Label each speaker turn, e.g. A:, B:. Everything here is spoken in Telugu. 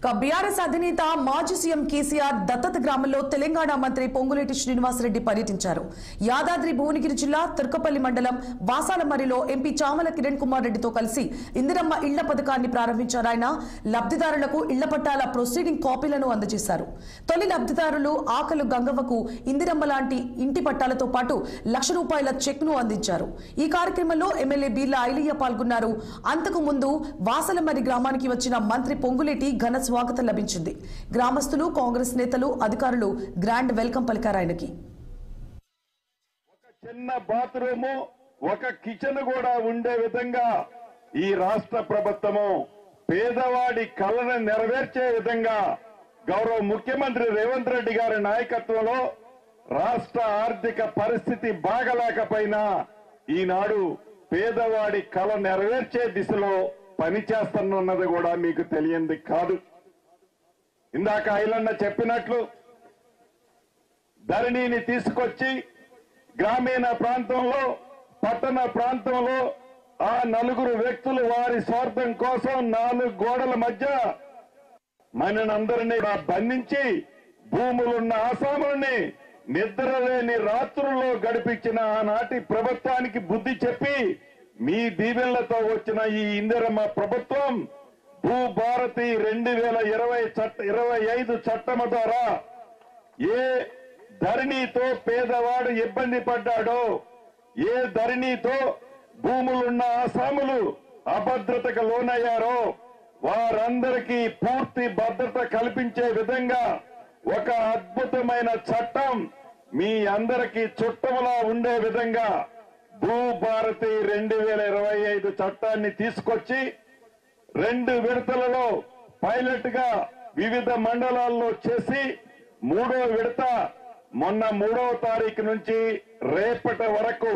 A: బీఆర్ఎస్ అధినేత మాజీ సీఎం కేసీఆర్ దత్తత గ్రామంలో తెలంగాణ మంత్రి పొంగులేటి శ్రీనివాసరెడ్డి పర్యటించారు. యాదాద్రి భువనగిరి జిల్లా తుర్కపల్లి మండలం వాసాలమరిలో ఎంపీ చామల కిరణ్ కుమార్ రెడ్డితో కలిసి ఇందిరమ్మ ఇళ్ల పథకాన్ని ప్రారంభించారు. ఆయన లబ్ధిదారులకు ఇళ్ల పట్టాల ప్రొసీడింగ్ కాపీలను అందజేశారు. తొలి లబ్ధిదారులు ఆకలు గంగవ్వకు ఇందిరమ్మ లాంటి ఇంటి పట్టాలతో పాటు ₹1,00,000 చెక్ను అందించారు. ఈ కార్యక్రమంలో ఎమ్మెల్యే బీర్ల ఐలయ్య పాల్గొన్నారు. అంతకు ముందు వాసలమరి గ్రామానికి వచ్చిన మంత్రి పొంగులేటి ఘన స్వాగతం లభించింది. గ్రామస్తులు, కాంగ్రెస్ నేతలు, అధికారులు గ్రాండ్ వెల్కమ్ పలికారు. ఆయనకి
B: ఒక చిన్న బాత్రూము, ఒక కిచెన్ కూడా ఉండే విధంగా ఈ రాష్ట్ర ప్రభుత్వము పేదవాడి కలను నెరవేర్చే విధంగా గౌరవ ముఖ్యమంత్రి రేవంత్ రెడ్డి గారి నాయకత్వంలో రాష్ట్ర ఆర్థిక పరిస్థితి బాగలేకపోయినా ఈనాడు పేదవాడి కల నెరవేర్చే దిశలో పనిచేస్తున్నది కూడా మీకు తెలియంది కాదు. ఇందాక ఐలన్న చెప్పినట్లు ధరణిని తీసుకొచ్చి గ్రామీణ ప్రాంతంలో, పట్టణ ప్రాంతంలో ఆ నలుగురు వ్యక్తులు వారి స్వార్థం కోసం 4 గోడల మధ్య మనందరినీ బంధించి భూములున్న ఆసాముల్ని నిద్రలేని రాత్రుల్లో గడిపించిన ఆనాటి ప్రభుత్వానికి బుద్ధి చెప్పి మీ దీవెనలతో వచ్చిన ఈ ఇందిరమ్మ ప్రభుత్వం భూభారతి 2025 చట్టం ద్వారా ఏ ధరణితో పేదవాడు ఇబ్బంది పడ్డాడో, ఏ ధరణితో భూములున్న ఆసాములు అభద్రతకు లోనయ్యారో వారందరికీ పూర్తి భద్రత కల్పించే విధంగా ఒక అద్భుతమైన చట్టం మీ అందరికీ చుట్టములా ఉండే విధంగా భూభారతి 2025 చట్టాన్ని తీసుకొచ్చి 2 విడతలలో పైలట్ గా వివిధ మండలాల్లో చేసి 3వ విడత మొన్న 3వ తారీఖు నుంచి రేపటి వరకు